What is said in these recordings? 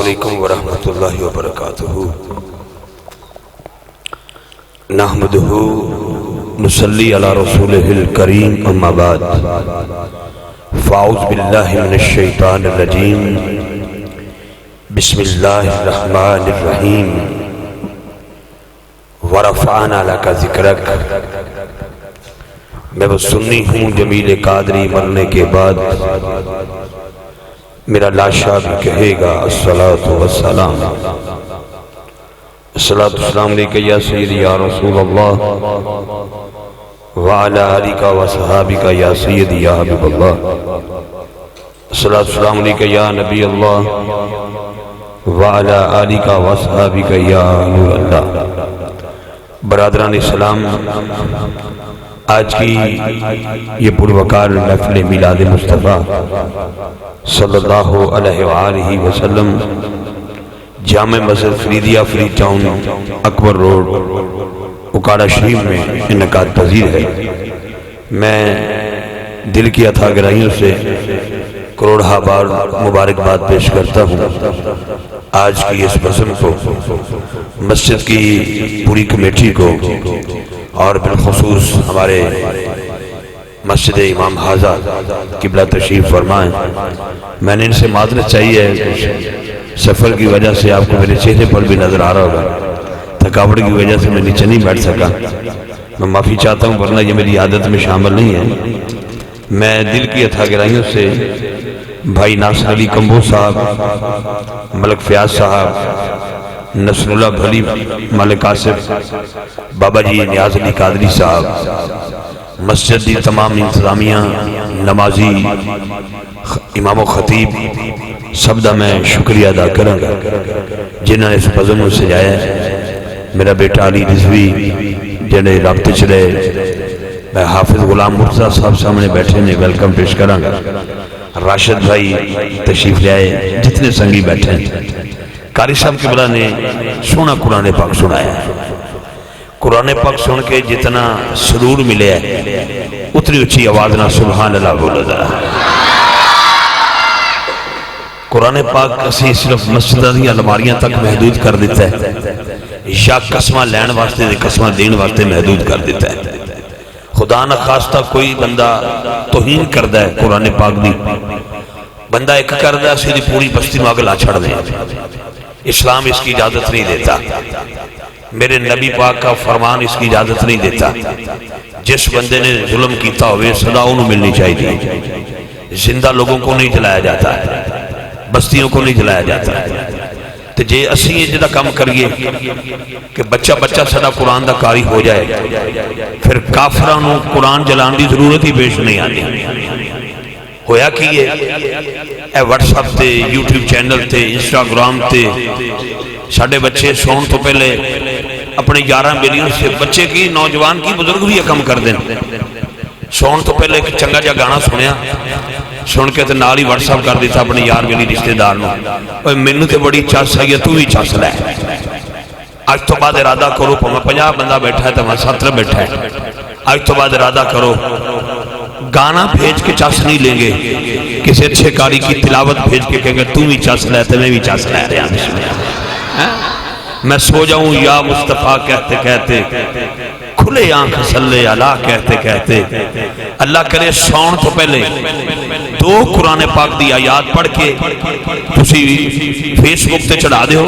علیکم ورحمۃ اللہ وبرکاتہ۔ نحمدہ نصلی علی رسولہ الکریم، اما بعد فاعوذ باللہ من الشیطان الرجیم، بسم اللہ الرحمن الرحیم۔ ورفعنا لک ذکرک، میں وہ سنی ہوں جمیل قادری مرنے کے بعد میرا لاشا بھی کہے گا الصلاۃ والسلام، الصلاۃ والسلام علیکہ یا سیدی یا رسول اللہ وعلی آلک وصحابک یا سیدی یا حبیب اللہ، الصلاۃ والسلام علیکہ یا نبی اللہ وعلی آلک وصحابک یا نور اللہ۔ برادران اسلام، آج کی یہ پروقار محفل میلاد مصطفیٰ صلی اللہ علیہ وآلہ وسلم جامع مسجد فریدیہ فرید ٹاؤن اکبر روڈ اکاڑا شریف میں انعقاد پذیر ہے۔ میں دل کی عطا گرائیوں سے کروڑہ بار مبارکباد پیش کرتا ہوں آج کی اس بزم کو، مسجد کی پوری کمیٹی کو، اور بالخصوص ہمارے مسجد امام حاضہ قبلہ تشریف فرمائیں۔ میں نے ان سے معذرت چاہیے، سفر کی وجہ سے آپ کو میرے چہرے پر بھی نظر آ رہا ہوگا، تھکاوٹ کی وجہ سے میں نیچے نہیں بیٹھ سکا، میں معافی چاہتا ہوں، ورنہ یہ میری عادت میں شامل نہیں ہے۔ میں دل کی عطا گرائیوں سے بھائی ناصر علی کمبو صاحب، ملک فیاض صاحب، نصر اللہ بھلی، ملک آصف، بابا جی نیاز علی قادری صاحب، مسجد دی تمام انتظامیہ، نمازی، امام و خطیب، سب دا میں شکریہ ادا کروں گا جنہوں نے اس بزم کو سجایا ہے۔ میرا بیٹا علی رضوی جنہیں رابطے چلے، میں حافظ غلام مرتضیٰ صاحب سامنے بیٹھے نے ویلکم پیش کروں گا، راشد بھائی تشریف لے آئے، جتنے سنگی بیٹھے ہیں۔ قاری صاحب قبلہ نے سونا قرآن پاک سنایا ہے، قرآن پاک سن کے جتنا سرور ملے ہے اتنی اچھی آواز نہ سبحان اللہ بولو ذرا۔ قرآن پاک اسی صرف مسجدہ دی الماریاں تک محدود کر دیتا ہے، یا قسمہ لین واسطے قسمہ دین واسطے محدود کر دیتا ہے۔ خدا نہ خواستہ کوئی بندہ توہین کردہ ہے قرآن پاک دی، بندہ ایک کردہ سیدھی پوری بستی میں اگلا چھڑ دیں، اسلام اس کی اجازت نہیں دیتا، میرے نبی پاک کا فرمان اس کی اجازت نہیں دیتا۔ جس بندے نے ظلم کیتا ہوئے صدا انہوں ملنی چاہیے، زندہ لوگوں کو نہیں جلایا جاتا ہے، بستیوں کو نہیں جلایا جاتا ہے۔ تو جے اسی یہ جدہ کم کریے کہ بچہ بچہ صدا قرآن دا قاری ہو جائے، پھر کافرانوں قرآن جلان دی ضرورت ہی پیش نہیں آتی۔ ہویا کیے اے واٹس اپ تے، یوٹیوب چینل تے، انسٹاگرام تے ساڑھے بچے سون تو پہلے اپنے 11 ملین سے بچے کی، نوجوان کی، بزرگ بھی کم کر دیں، سون تو پہلے ایک چنگا جا گانا سنیا، سن کے تے نال ہی واٹس اپ کر دیتا اپنے یار ملی رشتہ دار نو، اوہ مینوں تے بڑی چاس آئی ہے، تو ہی چاس لے، آج تو بعد ارادہ کرو، پہاں 50 بندہ بیٹھا ہے تو وہاں 17 بیٹھا ہے، آج تو بعد ارادہ کرو، گانا بھیج کے چاس نہیں لیں گے، کسی اچھے کاری کی تلاوت بھیج کے کہیں گے تو بھی چاس لے تو میں بھی چاس لے رہا ہوں۔ میں سو جاؤں یا مصطفیٰ کہتے کہتے، کھلے آنکھ صلی اللہ کہتے کہتے، اللہ کرے سون تو پہلے 2 قرآن پاک دی آیات پڑھ کے تسی فیس بک تے چڑھا دے ہو۔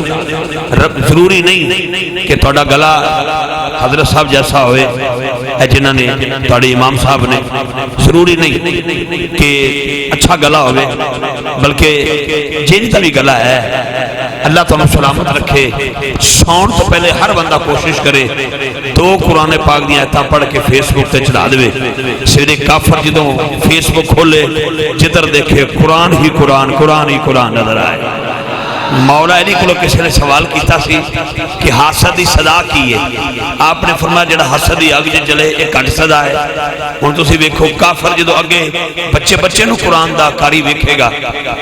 ضروری نہیں کہ توڑا گلا حضرت صاحب جیسا ہوئے اے جنہوں نے توڑے امام صاحب نے، ضروری نہیں کہ اچھا گلا ہوئے، بلکہ جنتا بھی گلا ہے اللہ تعالیٰ سلامت رکھے۔ سون تو پہلے ہر بندہ کوشش کرے 2 قرآن پاک دی آیتاں پڑھ کے فیس بک تے چڑھا دے، سیدھے کافر جدوں فیس بک کھولے جدھر دیکھے قرآن ہی قرآن، قرآن ہی قرآن نظر آئے۔ مولا علی کو کسی نے سوال کیتا سی کہ حسد دی صدا کی ہے، آپ نے فرمایا جڑا حسد دی اگ جلے ایک گھٹ صدا ہے۔ ہن تسی ویکھو کافر جدو اگے بچے بچے نو قرآن دا قاری ویکھے گا،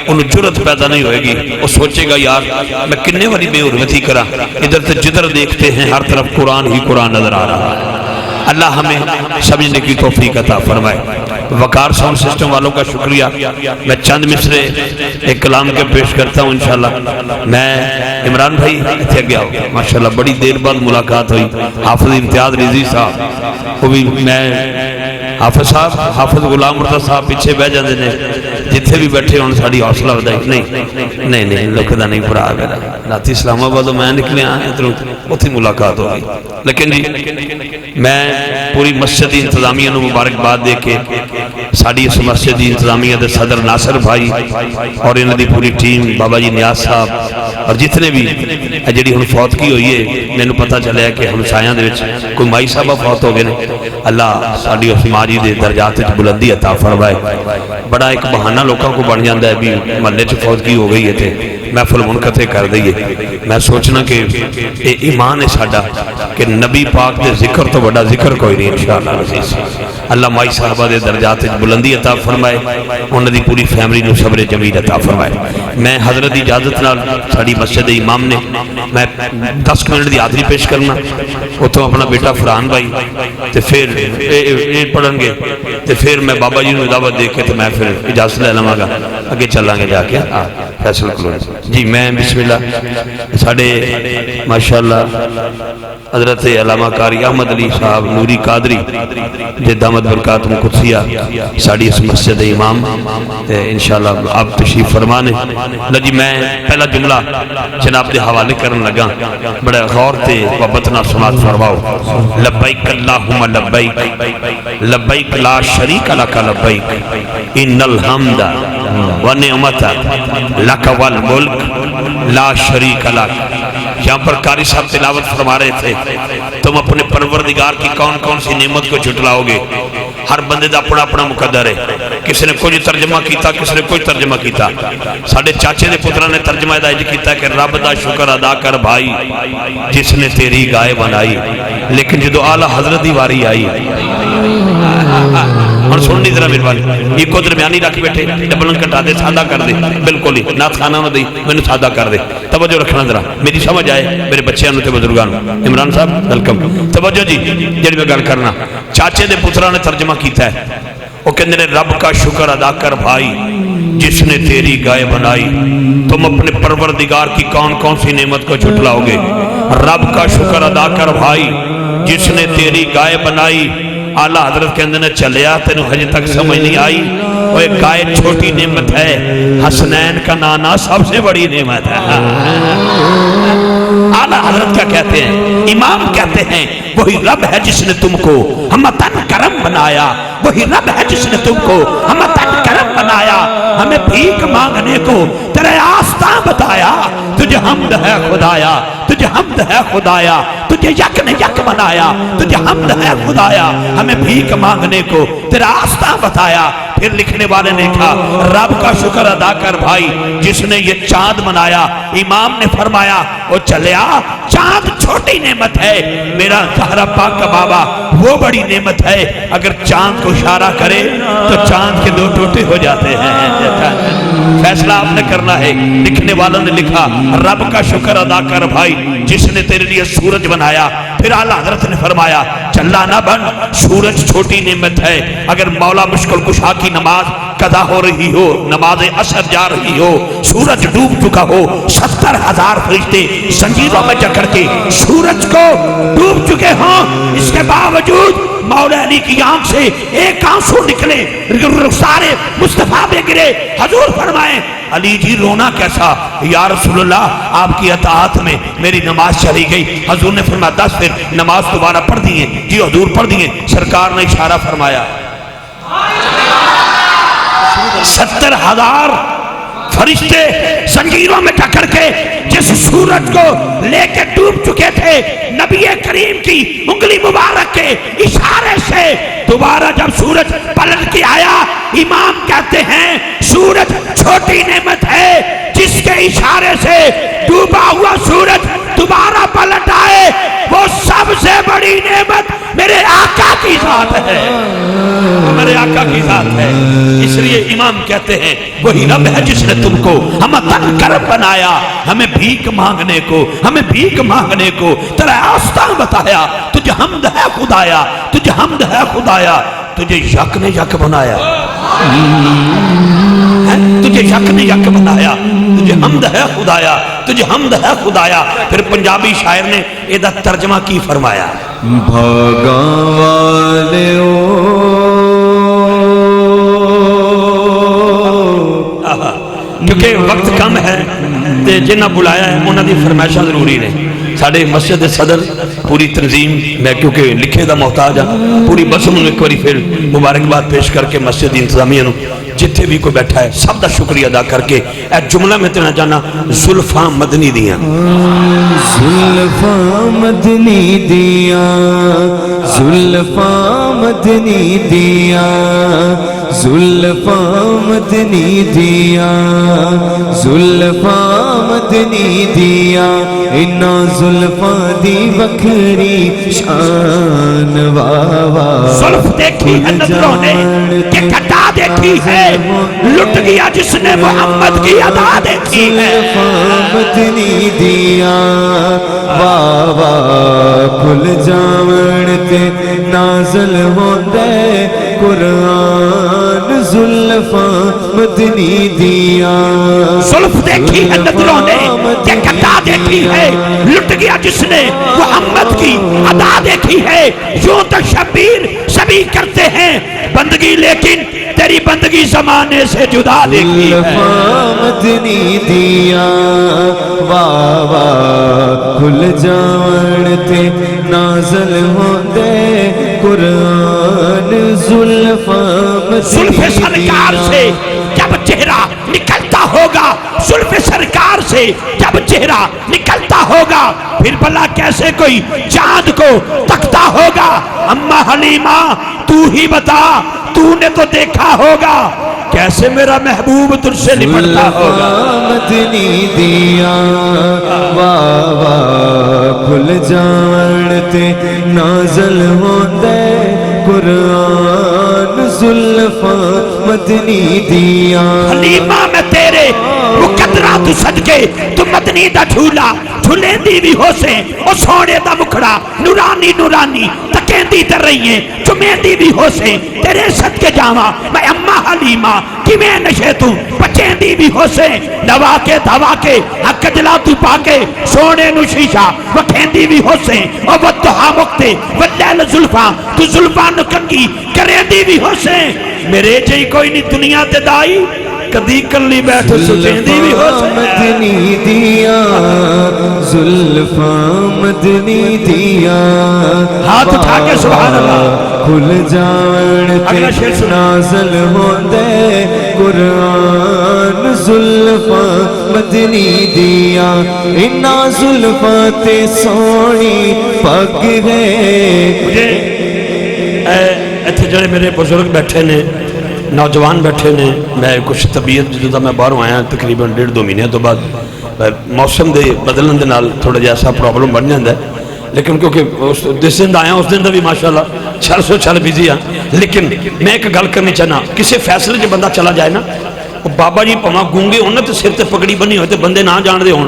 انہوں جرت پیدا نہیں ہوئے گی، وہ سوچے گا یار میں کنے والی بے حرمتی کرا، ادھر تے جدھر دیکھتے ہیں ہر طرف قرآن ہی قرآن نظر آ رہا ہے۔ اللہ ہمیں سمجھنے کی توفیق عطا فرمائے۔ وقار ساؤنڈ سسٹم والوں کا شکریہ. میں چند مصرے ایک کلام کے پیش کرتا ہوں انشاءاللہ. میں عمران بھائی اتنے گیا ہوں ماشاءاللہ بڑی دیر بعد ملاقات ہوئی. حافظ امتیاز رضوی صاحب وہ بھی میں حافظ صاحب حافظ غلام مرتضی صاحب پیچھے بہ جاندے نے جتھے بھی بیٹھے ہوں ساڑی حوصلہ ودائی نہیں لکھدا نہیں پڑا میرا راتی اسلام آباد میں نکلے ادھروں اتھی ملاقات ہو گئی. لیکن جی میں پوری مسجد انتظامیہ نو مبارکباد دے کے ساڑی اس مسجد انتظامیہ دے صدر ناصر بھائی اور انہاں دی پوری ٹیم بابا جی نیاز صاحب اور جتنے بھی جڑی ہن فوت کی ہوئی ہے مینوں پتہ چلیا کہ ہمسایاں دے وچ کوئی مائی صاحبہ فوت ہو گئے نے. اللہ ساڑی اس ماجی دے درجات وچ بلندی عطا فرمائے. بڑا ایک بہانہ لوکاں کو بن جاندا ہے بھی محلے چ فوت کی ہو گئی ہے تے محفل منقطع کر دئیے. میں سوچنا کہ اے ایمان ہے ساڈا کہ نبی پاک دے ذکر تو بڑا ذکر کوئی نہیں انشاءاللہ عزیز. اللہ مائی صاحبہ دے درجات وچ بلندی عطا فرمائے. انہاں دی پوری فیملی نو صبر جمیل عطا فرمائے. میں حضرت دی اجازت نال ساڑی مسجد امام نے میں 10 منٹ دی حاضری پیش کرنا اتوں اپنا بیٹا فرحان بھائی تے پھر پڑھن گے تے پھر میں بابا جی نو دعوت دے کے تے میں پھر اجازت لے لواں گا اگے چلاں گے جا کے فیصلہ کرو. جی میں بسم اللہ ساڑے ماشاءاللہ حضرت علامہ قاری احمد علی صاحب نوری قادری جے دامت برکاتہم قدسیہ ساڑی اس مسجد امام انشاءاللہ آپ تشریف فرمانے. جی میں پہلا جملہ جناب دے حوالے کرن لگا بڑے غور تے وبتنا سماعت فرماؤ. لبیک اللہم لبیک لبیک لا شریک لک لبیک ان الحمد ونعمت لک والملک لا شریک لک. یہاں پر قاری صاحب تلاوت فرما رہے تھے تم اپنے پروردگار کی کون کون سی نعمت کو جھٹلاؤ گے. ہر بندے دا اپنا اپنا مقدر ہے. کسی نے کوئی ترجمہ کیتا کسی نے کوئی ترجمہ کیتا. ساڑھے چاچے دے پترہ نے ترجمہ ادائج کیتا کہ رب دا شکر ادا کر بھائی جس نے تیری گائے بنائی. لیکن جدو اعلیٰ حضرت دی واری آئی اور سننی ذرا میرے والے یہ کو درمیانی رکھ بیٹھے ڈبلن کٹا دے سادہ کر دے بالکل ہی نات خانہ نہ دی میں نے سادہ کر دے. توجہ رکھنا ذرا میری سمجھ آئے میرے بچے انہوں تے بزرگان. عمران صاحب ویلکم. توجہ جی جڑی میں گل کرنا چاچے دے پترہ نے ترجمہ کیتا ہے وہ کہندے نے رب کا شکر ادا کر بھائی جس نے تیری گائے بنائی. تم اپنے پروردگار کی کون کون سی نعمت کو جھٹلاؤ گے. رب کا شکر ادا کر بھائی جس نے تیری گائے بنائی. اعلیٰ حضرت کے اندر چلیا تینوں حج تک سمجھ نہیں آئی. وہ ایک گائے چھوٹی نعمت ہے حسنین کا نانا سب سے بڑی نعمت ہے. اعلیٰ حضرت کیا کہتے ہیں امام کہتے ہیں وہی رب ہے جس نے تم کو ہمتن کرم بنایا. وہی رب ہے جس نے تم کو ہمتن کرم بنایا. ہمیں بھیک مانگنے کو تیرے آستاں بتایا. تجھے حمد ہے خدایا تجھے حمد ہے خدایا تجھے یک نے یک بنایا. تجھے حمد ہے خدایا ہمیں بھیک مانگنے کو تیرا آستاں بتایا. پھر لکھنے والے نے کہا رب کا شکر ادا کر بھائی جس نے یہ چاند بنایا. امام نے فرمایا وہ چلیا چاند چھوٹی نعمت ہے میرا زہرا پاک کا بابا وہ بڑی نعمت ہے. اگر چاند کو اشارہ کرے تو چاند کے 2 ٹوٹے ہو جاتے ہیں. فیصلہ آپ نے کرنا ہے. لکھنے والوں نے لکھا رب کا شکر ادا کر بھائی جس نے تیرے لیے سورج بنایا. پھر اعلیٰ حضرت نے فرمایا چلا نہ بن سورج چھوٹی نعمت ہے. اگر مولا مشکل کشا کی نماز قضا ہو رہی ہو نماز عصر جا رہی ہو سورج ڈوب چکا ہو 70,000 فرشتے زنجیروں میں جکڑ کے سورج کو ڈوب چکے ہوں اس کے باوجود مولا علی کی آنکھ سے ایک آنسو نکلے رخسار مصطفیٰ پہ گرے. حضور فرمائے علی جی رونا کیسا؟ یا رسول اللہ آپ کی اطاعت میں میری نماز چلی گئی. حضور نے فرمایا 10 پھر نماز دوبارہ پڑھ دیئے. جی حضور پڑھ دیئے. سرکار نے اشارہ فرمایا 70,000 فرشتے زنجیروں میں جکڑ کے جس سورج کو لے کے ڈوب چکے تھے نبی کریم کی انگلی مبارک کے اشارے سے دوبارہ جب سورج پلٹ کے آیا. امام کہتے ہیں سورج چھوٹی نعمت ہے جس کے اشارے سے ڈوبا ہوا سورج دوبارہ پلٹ آئے وہ سب سے بڑی نعمت میرے آقا کی ذات ہے. میرے آقا کی ذات ہے. اس لیے امام کہتے ہیں وہی رب ہے جس نے تم کو ہمتن کرم بنایا. ہمیں بھیک مانگنے کو تیرا آستاں بتایا. تجھے حمد ہے خدایا تجھے حمد ہے خدایا. تجھے یک نے یک بنایا، تجھے یک نے یک بنایا، تجھے حمد ہے خدایا، تجھے حمد ہے خدایا۔ پھر پنجابی شاعر نے ایدہ ترجمہ کی فرمایا، بھاگا والے کیونکہ وقت کم ہے تے جنہ بلایا ہے انہوں دی فرمائشہ ضروری نے۔ ساڑھے مسجد صدر پوری تنظیم، میں کیونکہ لکھے دا محتاج ہوں، پوری بسم ایک باری پھر مبارکباد پیش کر کے مسجد انتظامیہ نو جتھے بھی کوئی بیٹھا ہے سب دا شکریہ ادا کر کے اے جملہ میں تینا جانا زلفاں مدنی دیاں، زلفاں مدنی دیاں، زلفاں مدنی دیاں، زلفاں مدنی دیاں، زلفاں مدنی دیاں، انہا زلفاں دی وکھری شان واوا۔ زلف دیکھی ہے نظروں نے کہ کٹا دیکھی ہے، لٹ گیا جس نے محمد کی ادا دیکھی ہے۔ زلفاں مدنی دیاں واوا کھل جاون تے نازل ہوندے قرآن، زلفاں مدنی دیاں۔ زلف دیکھی ہے نظروں نے کہ کٹا دیکھی ہے، لٹ گیا جس نے محمد کی ادا دیکھی ہے۔ یوں تو شبیر سبھی کرتے ہیں بندگی، لیکن تیری بندگی زمانے سے جدا دیکھی ہے۔ زلفاں مدنی دیاں واوا کھل جاون تے نازل ہوندے قرآن، زلفاں زلف سرکار سے جب چہرہ نکلتا ہوگا، زلف سرکار سے جب چہرہ نکلتا ہوگا، پھر بھلا کیسے کوئی چاند کو تکتا ہوگا؟ اماں حلیمہ تو ہی بتا، تو نے تو دیکھا ہوگا کیسے میرا محبوب تجھ سے لپٹتا ہوگا۔ زلفاں مدنی دیاں واوا کھل جاون تے نازل ہوندے قرآن، زلفاں مدنی دیاں۔ حلیمہ میں تیرے مقدرہ تو صدقے تو مدنی دا جھولا جھولیں دی بھی ہو سے، او سونے دا مکھڑا نورانی نورانی تکیں دی در رہی ہیں، چمیں دی بھی ہو سے تیرے صدقے جاواں میں اماں حلیمہ کی میں نشے تو بچیں دی بھی ہو سے، نوا کے دھوا کے حق جلا تو پاکے سونے نو شیشہ وکھیں دی بھی ہو سے، او ودہا مکتے ودیل زلفاں تو زلفاں نکنگی کریں دی بھی ہو سے۔ میرے جائی کوئی نہیں دنیا تے دائی کدی کلی بیٹھ سچیں دی بھی ہو سے۔ مدنی دیاں زلفاں مدنی دیاں، ہاتھ اٹھا کے سبحان اللہ کھل جاون اگلا شعر تے سنو۔ نازل ہوندے قرآن، زلفاں مدنی دیاں، انہاں زلفاں تے سونی پگ ہے۔ مجھے ایتھے جڑے میرے بزرگ بیٹھے نے، نوجوان بیٹھے نے، میں کچھ طبیعت جدہ میں باہروں آیا تقریباً 1.5-2 مہینے تو بعد موسم دے بدلن دے نال تھوڑا جیسا پرابلم بن جاندہ ہے، لیکن کیونکہ جس دن آیا اس دن دا بھی ماشاءاللہ چھل بیزی ہاں، لیکن میں ایک گل کرنی چاہنا، کسی فیصلے جو بندہ چلا جائے نا، بابا جی پاں گونگے ہونا تو سر تے پگڑی بنی ہوئے تو بندے نہ جان دے ہون،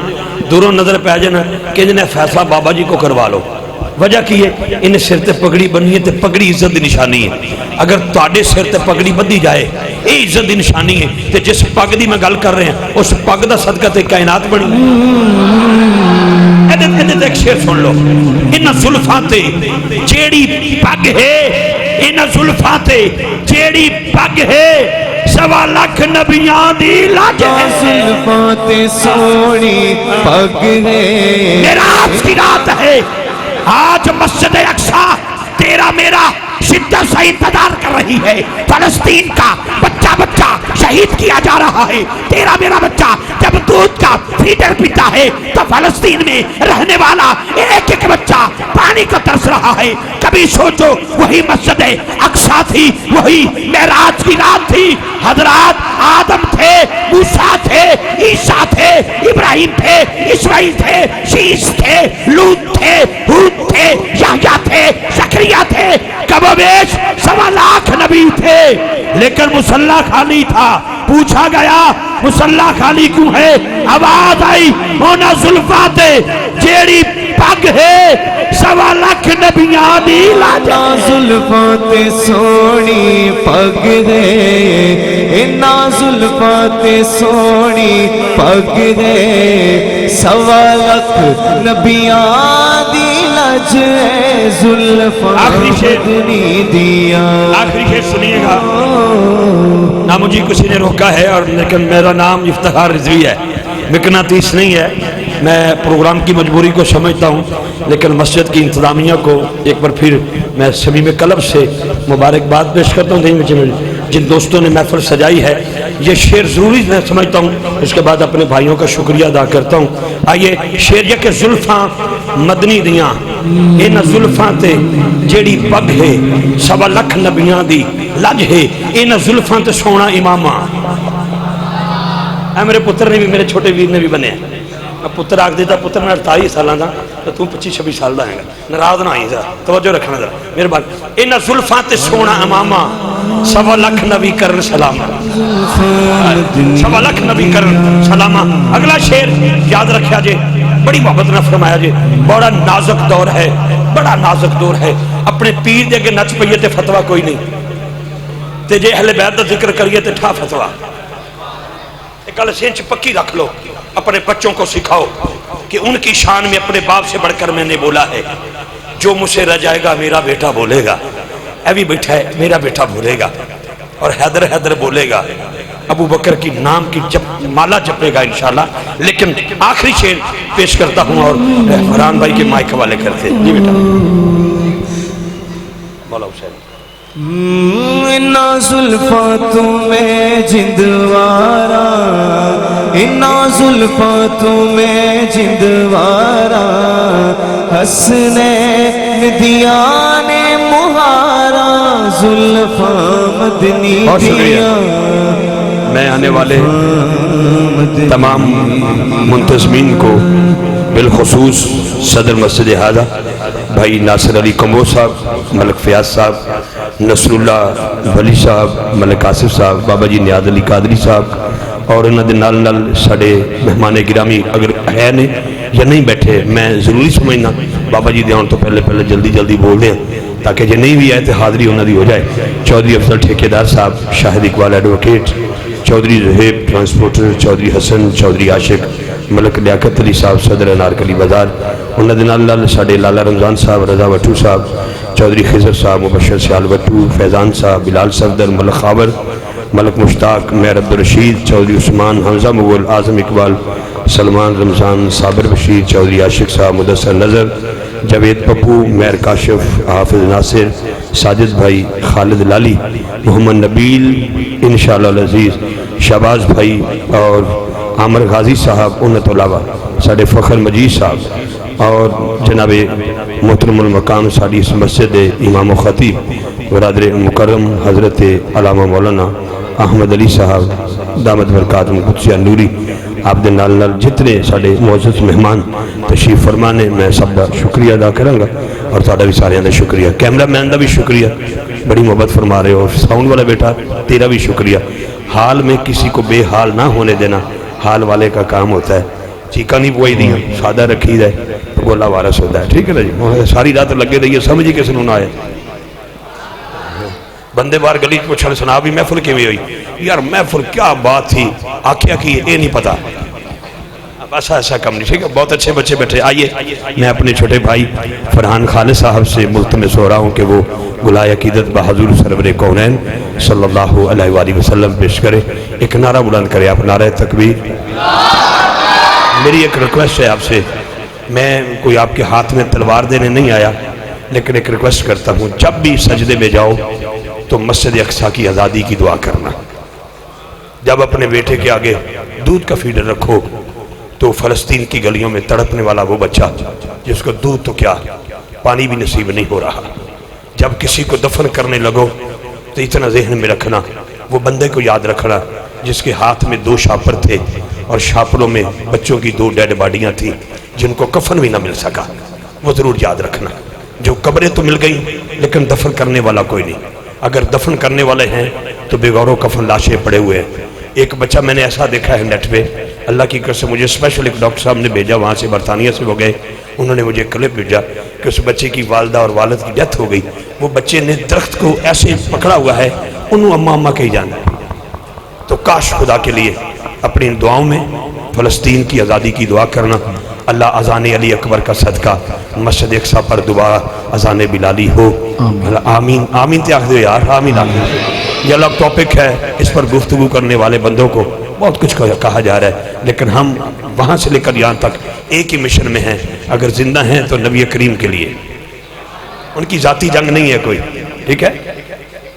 دوروں نظر پہ جانا کہ انہیں فیصلہ بابا جی کو کروا لو۔ وجہ کی ہے انہیں سر تے پگڑی بنی ہے تے پگڑی عزت دی نشانی ہے۔ اگر تواڈے سر تے پگڑی بدھی جائے یہ عزت دی نشانی ہے، تے جس پگ دی میں گل کر رہے ہیں اس پگ دا صدقہ تے کائنات بنی۔ ایدے ایک شعر سن لو، انہاں زلفاں تے جیڑی پگ ہے، انہاں زلفاں تے جیڑی پگ ہے، 1.25 لاکھ نبیاں دی لاج ہے۔ زلفاں تے سونی پگ ہے، معراج کی رات ہے، آج مسجد اقصی تیرا میرا شدت سے انتظار کر رہی ہے۔ فلسطین کا بچہ بچہ شہید کیا جا رہا ہے، تیرا میرا بچہ جب دودھ کا فیڈر پیتا ہے تو فلسطین میں رہنے والا ایک ایک بچہ پانی کو ترس رہا ہے۔ کبھی سوچو وہی مسجد اقصی تھی، وہی معراج کی رات تھی، حضرات آدم تھے، موسیٰ تھے، عیسیٰ تھے، ابراہیم تھے، اسماعیل تھے، شیش تھے، لوط تھے، ہود تھے، یحییٰ تھے، زکریا تھے، کم و بیش 1.25 لاکھ نبی تھے، لیکن مصلی خالی تھا۔ پوچھا گیا مصلی خالی کیوں ہے؟ آواز آئی ہونا زلفاں تے جیڑی پگ پگ ہے سوا لکھ نبیاں دی لاج نا زلفاں تے سونی پگ ہے نا زلفاں تے سونی پگ ہے سوا لکھ نبیاں دی لج ہے زلفاں آخری شعر مدنی دیا آخری شعر سنیے گا نہ مجھے کسی نے روکا ہے اور لیکن میرا نام افتخار رضوی ہے مقناطیس نہیں ہے میں پروگرام کی مجبوری کو سمجھتا ہوں لیکن مسجد کی انتظامیہ کو ایک بار پھر میں صمیم قلب سے مبارکباد پیش کرتا ہوں جن دوستوں نے محفل سجائی ہے یہ شعر ضروری میں سمجھتا ہوں اس کے بعد اپنے بھائیوں کا شکریہ ادا کرتا ہوں آئیے شعر یہ کہ زلفاں مدنی دیاں ان زلفاں تے جیڑی پگ ہے سوا لکھ نبیاں دی لج ہے ان زلفاں تے سونا امامہ اے میرے پتر نے بھی میرے چھوٹے ویر نے بھی بنے ہیں پتر آگ دیتا پتر میں 48 سالان دا تو 25-26 سال دا ہے گا ناراض نہ آئی ذرا توجہ رکھنا ذرا میرے بات ان زلفاں تے سونا امامہ سوا لکھ نبی کرن سلامہ سوا لکھ نبی کرن سلامہ اگلا شعر یاد رکھیا جے بڑی محبت نہ فرمایا جے بڑا نازک دور ہے بڑا نازک دور ہے اپنے پیر دے کے نچ پئیے تے فتوہ کوئی نہیں تے جے اہل بیت دا ذکر کریے تے ٹھا فتوہ کل سینچ پکی رکھ لو اپنے بچوں کو سکھاؤ کہ ان کی شان میں اپنے باپ سے بڑھ کر میں نے بولا ہے جو مجھ سے رہ جائے گا میرا بیٹا بولے گا ایوی بیٹھا ہے میرا بیٹا بولے گا اور حیدر حیدر بولے گا ابو بکر کی نام کی مالا جپے گا انشاءاللہ لیکن آخری شعر پیش کرتا ہوں اور فرحان بھائی کے مائک حوالے کرتے جی بیٹا مولا حسین انا زلفاں تمہیں جندوارا انا زلفاں تمہیں جندوارا حسنے دیانے مہارا زلفاں مدنی دیا میں آنے والے تمام منتظمین کو بالخصوص صدر مسجد حاضہ بھائی ناصر علی کمبو صاحب ملک فیاض صاحب نصر اللہ ولی صاحب ملک آصف صاحب بابا جی نیاز علی قادری صاحب اور انہوں نے نال نال ساڑے مہمان گرامی اگر ہے نے یا نہیں بیٹھے میں ضروری سمجھنا بابا جی دیان تو پہلے جلدی بول دیں تاکہ جے نہیں بھی آئے تو حاضری انہوں دی ہو جائے چودھری افضل ٹھیکیدار صاحب شاہد اقبال ایڈوکیٹ چودھری زہیب ٹرانسپورٹر چودھری حسن چودھری عاشق ملک لیاقت علی صاحب صدر انارکلی بازار انہوں نے نال نال ساڑے لالا رمضان صاحب رضا وٹو صاحب چودھری خضر صاحب مبشر سیال وٹو فیضان صاحب بلال صفدر ملک خاور ملک مشتاق میر عبدالرشید چودھری عثمان حمزہ مغل اعظم اقبال سلمان رمضان صابر بشیر چودھری عاشق صاحب مدثر نظر جوید پپو میر کاشف حافظ ناصر ساجد بھائی خالد لالی محمد نبیل انشاءاللہ العزیز شہباز بھائی اور عامر غازی صاحب انت علاوہ ساڑے فخر مجید صاحب اور جناب محترم المقام ساڑی اس مسجد امام و خطیب برادر مکرم حضرت علامہ مولانا احمد علی صاحب دامت برکات قدسیہ نوری آپ دے نال نال جتنے ساڑے معزز مہمان تشریف فرمانے میں سب دا شکریہ ادا کروں گا اور تھوڑا بھی سارے دا شکریہ کیمرہ مین دا بھی شکریہ بڑی محبت فرما رہے ہو ساؤنڈ والا بیٹا تیرا بھی شکریہ حال میں کسی کو بے حال نہ ہونے دینا حال والے کا کام ہوتا ہے چیکا نہیں پوائی دیا سادہ رکھی دے گولا وارس ہوتا ہے ٹھیک ہے نا جی ساری رات لگے رہیے سمجھی کس نے آئے بندے بار گلی کو چھڑ سنا بھی محفل کی بھی ہوئی یار محفل کیا بات تھی آکھیا کی یہ نہیں پتا بس ایسا کم نہیں ٹھیک ہے بہت اچھے بچے بیٹھے آئیے میں اپنے چھوٹے بھائی فرحان خالد صاحب سے ملتمس ہو رہا ہوں کہ وہ گلائے عقیدت بحضور سرور کونین صلی اللہ علیہ وآلہ وسلم پیش کرے ایک نعرہ بلند کرے آپ نعرہ تکبیر میری ایک ریکویسٹ ہے آپ سے میں کوئی آپ کے ہاتھ میں تلوار دینے نہیں آیا لیکن ایک ریکویسٹ کرتا ہوں جب بھی سجدے میں جاؤ تو مسجد اقصیٰ کی آزادی کی دعا کرنا جب اپنے بیٹے کے آگے دودھ کا فیڈر رکھو تو فلسطین کی گلیوں میں تڑپنے والا وہ بچہ جس کو دودھ تو کیا پانی بھی نصیب نہیں ہو رہا جب کسی کو دفن کرنے لگو تو اتنا ذہن میں رکھنا وہ بندے کو یاد رکھنا جس کے ہاتھ میں 2 شاپر تھے اور شاپروں میں بچوں کی 2 ڈیڈ باڈیاں تھیں جن کو کفن بھی نہ مل سکا وہ ضرور یاد رکھنا جو قبریں تو مل گئیں لیکن دفن کرنے والا کوئی نہیں اگر دفن کرنے والے ہیں تو بے غور و کفن لاشیں پڑے ہوئے ہیں ایک بچہ میں نے ایسا دیکھا ہے نیٹ پہ، اللہ کی قسم مجھے اسپیشل ایک ڈاکٹر صاحب نے بھیجا وہاں سے، برطانیہ سے وہ گئے، انہوں نے مجھے کلپ بھیجا کہ اس بچے کی والدہ اور والد کی ڈیتھ ہو گئی، وہ بچے نے درخت کو ایسے پکڑا ہوا ہے، انہوں اماں اماں کہی جانا ہے۔ تو کاش خدا کے لیے اپنی دعاؤں میں فلسطین کی آزادی کی دعا کرنا، اللہ اذان علی اکبر کا صدقہ مسجد اقصی پر دوبارہ اذان بلالی ہو، آمین آمین تے آخر یار، آمین آمین۔ یہ الگ ٹاپک ہے، اس پر گفتگو کرنے والے بندوں کو بہت کچھ کہا جا رہا ہے، لیکن ہم وہاں سے لے کر یہاں تک ایک ہی مشن میں ہیں، اگر زندہ ہیں تو نبی کریم کے لیے، ان کی ذاتی جنگ نہیں ہے کوئی، ٹھیک ہے،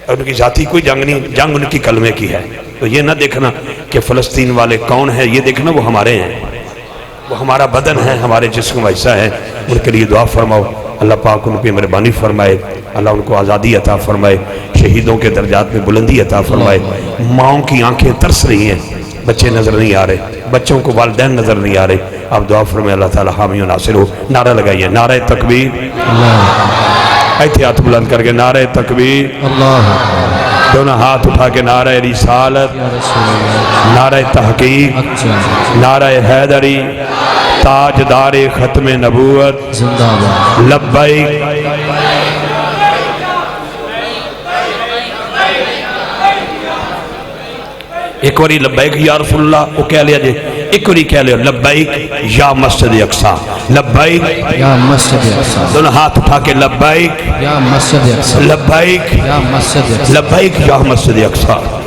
ان کی ذاتی کوئی جنگ نہیں، جنگ ان کی کلمے کی ہے۔ تو یہ نہ دیکھنا کہ فلسطین والے کون ہیں، یہ دیکھنا وہ ہمارے ہیں، وہ ہمارا بدن ہے، ہمارے جسم کا حصہ ہے، ان کے لیے دعا فرماؤ، اللہ پاک ان پہ مہربانی فرمائے، اللہ ان کو آزادی عطا فرمائے، شہیدوں کے درجات میں بلندی عطا فرمائے۔ ماؤں کی آنکھیں ترس رہی ہیں، بچے نظر نہیں آ رہے، بچوں کو والدین نظر نہیں آ رہے، آپ دعا فرمائے اللہ تعالی حامی و ناصر ہو۔ نعرہ لگائیے، نعرہ تکبیر، ایتھے ہاتھ بلند کر کے نعرہ تکبیر، دونوں ہاتھ اٹھا کے نعرہ رسالت، نعرہ تحقیق، نعرہ حیدری، تاجدار ختم نبوت، لبیک۔ ایک واری لبیک یا رسول اللہ وہ کہہ لیا جے، ایک واری کہہ لیا لبیک یا مسجد اقصی، لبیک یا مسجد اقصی، دونوں ہاتھ اٹھا کے لبیک یا مسجد اقصی، لبیک یا مسجد اقصی، لبیک یا مسجد اقصی۔